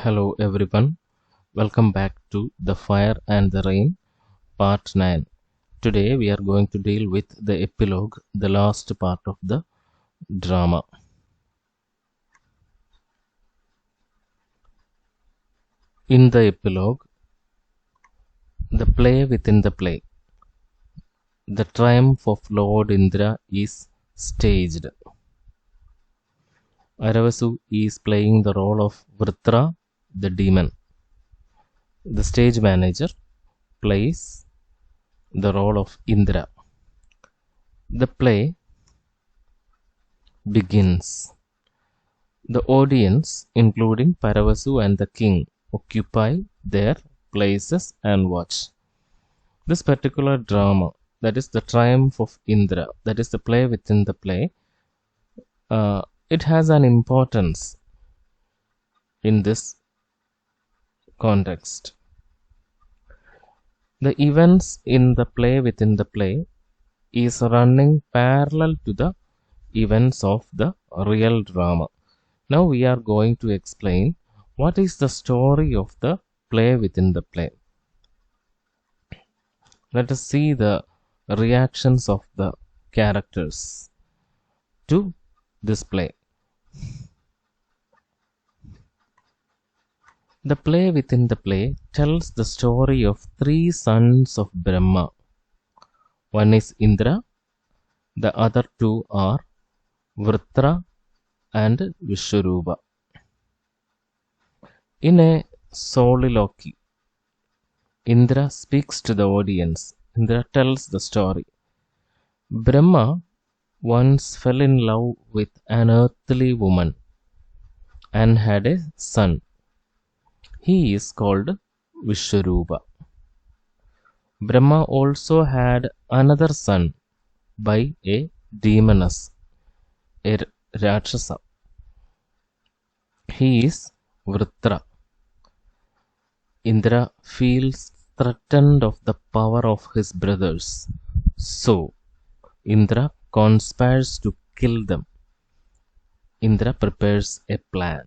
Hello everyone, welcome back to The Fire and the Rain, Part 9. Today we are going to deal with the epilogue, the last part of the drama. In the epilogue, the play within the play, the triumph of Lord Indra is staged. Aravasu is playing the role of Vritra, the demon. The stage manager plays the role of Indra. The play begins. The audience, including Paravasu and the king, occupy their places and watch. This particular drama, that is the triumph of Indra, that is the play within the play, it has an importance in this context. The events in the play within the play is running parallel to the events of the real drama. Now we are going to explain what is the story of the play within the play. Let us see the reactions of the characters to this play. The play within the play tells the story of three sons of Brahma. One is Indra, the other two are Vritra and Vishwarupa. In a soliloquy, Indra speaks to the audience. Indra tells the story. Brahma once fell in love with an earthly woman and had a son. He is called Vishwarupa. Brahma also had another son by a demoness, a Rakshasa. He is Vritra. Indra feels threatened of the power of his brothers. So, Indra conspires to kill them. Indra prepares a plan.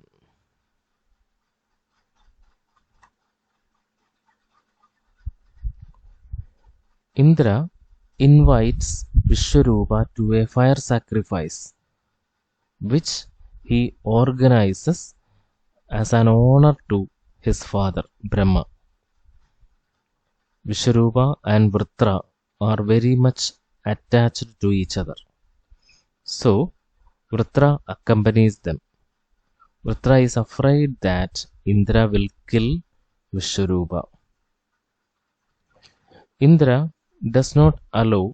Indra invites Vishwarupa to a fire sacrifice, which he organizes as an honor to his father, Brahma. Vishwarupa and Vritra are very much attached to each other. So, Vritra accompanies them. Vritra is afraid that Indra will kill Vishwarupa. Indra does not allow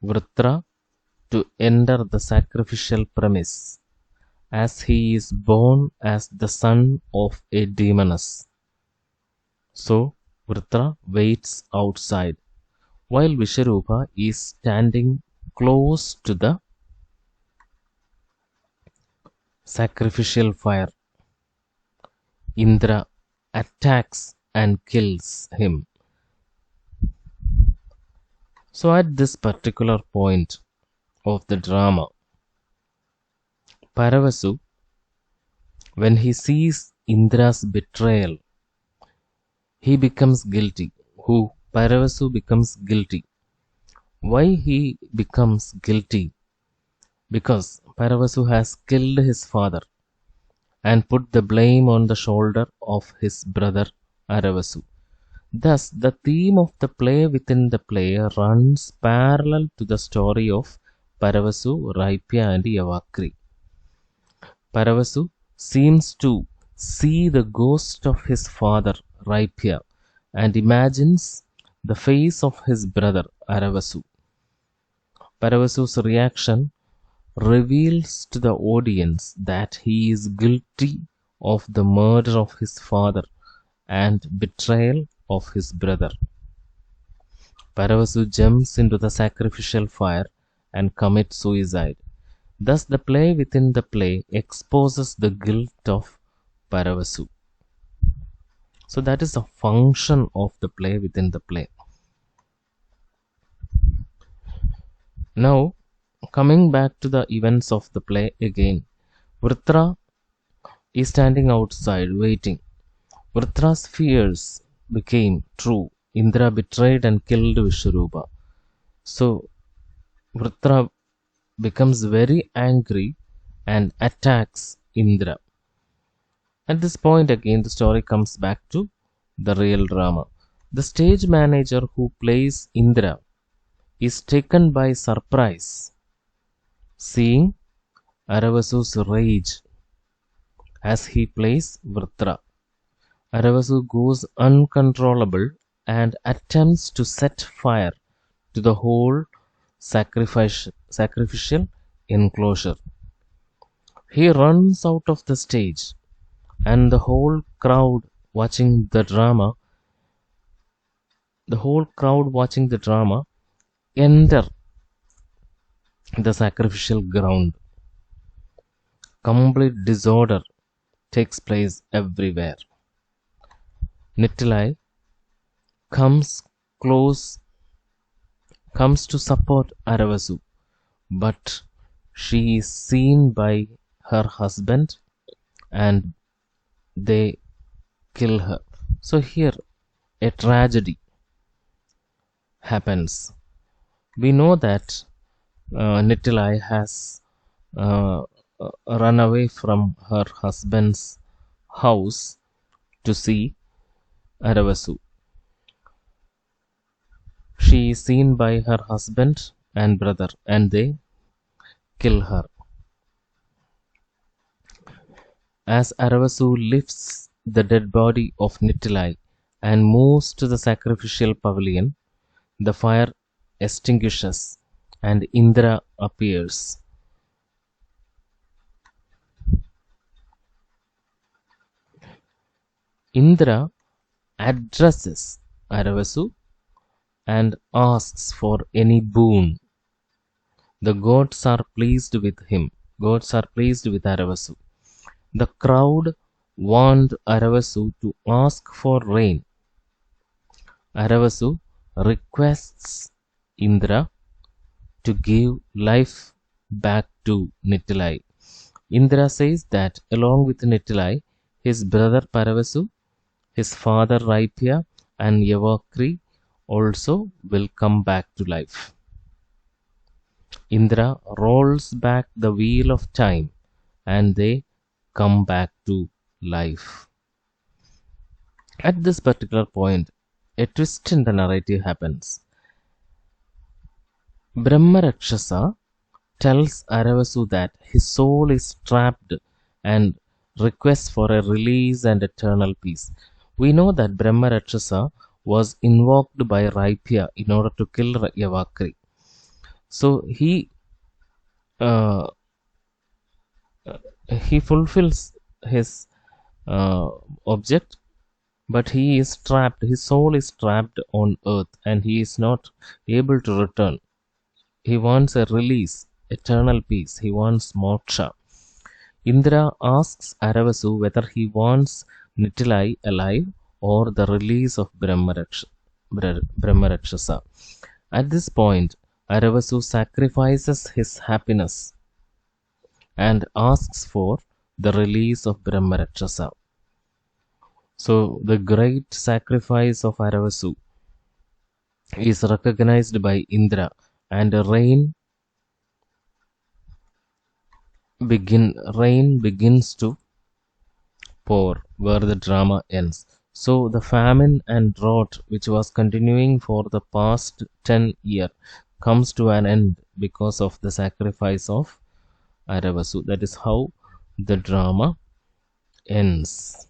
Vritra to enter the sacrificial premise, as he is born as the son of a demoness. So, Vritra waits outside, while Vishwarupa is standing close to the sacrificial fire. Indra attacks and kills him. So at this particular point of the drama, Paravasu, when he sees Indra's betrayal, he becomes guilty. Paravasu becomes guilty. Why he becomes guilty? Because Paravasu has killed his father and put the blame on the shoulder of his brother Aravasu. Thus, the theme of the play within the play runs parallel to the story of Paravasu, Raipya and Yavakri. Paravasu seems to see the ghost of his father, Raipya, and imagines the face of his brother, Aravasu. Paravasu's reaction reveals to the audience that he is guilty of the murder of his father and betrayal of his brother. Paravasu jumps into the sacrificial fire and commits suicide. Thus, the play within the play exposes the guilt of Paravasu. So, that is a function of the play within the play. Now, coming back to the events of the play again, Vritra is standing outside waiting. Vritra's fears became true. Indra betrayed and killed Vishwarupa. So Vritra becomes very angry and attacks Indra. At this point again the story comes back to the real drama. The stage manager who plays Indra is taken by surprise, seeing Aravasu's rage as he plays Vritra. Aravasu goes uncontrollable and attempts to set fire to the whole sacrificial enclosure. He runs out of the stage, and the whole crowd watching the drama enter the sacrificial ground. Complete disorder takes place everywhere. Nittilai comes to support Aravasu, but she is seen by her husband and they kill her. So here a tragedy happens. We know that Nittilai has run away from her husband's house to see Aravasu. She is seen by her husband and brother and they kill her. As Aravasu lifts the dead body of Nittilai and moves to the sacrificial pavilion, the fire extinguishes and Indra appears. Indra addresses Aravasu and asks for any boon. The gods are pleased with him. Gods are pleased with Aravasu. The crowd warned Aravasu to ask for rain. Aravasu requests Indra to give life back to Nittilai. Indra says that along with Nittilai, his brother Paravasu, his father Raipya and Yavakri also will come back to life. Indra rolls back the wheel of time and they come back to life. At this particular point, a twist in the narrative happens. Brahma Rakshasa tells Aravasu that his soul is trapped and requests for a release and eternal peace. We know that Brahma Rakshasa was invoked by Raipya in order to kill Yavakri. So he fulfills his object, but he is trapped. His soul is trapped on earth and he is not able to return. He wants a release, eternal peace. He wants moksha. Indra asks Aravasu whether he wants Nittilai alive or the release of Brahma Rakshasa. At this point, Aravasu sacrifices his happiness and asks for the release of Brahma Rakshasa. So the great sacrifice of Aravasu is recognized by Indra and rain begins to pour where the drama ends. So the famine and drought which was continuing for the past 10 years comes to an end because of the sacrifice of Aravasu. That is how the drama ends.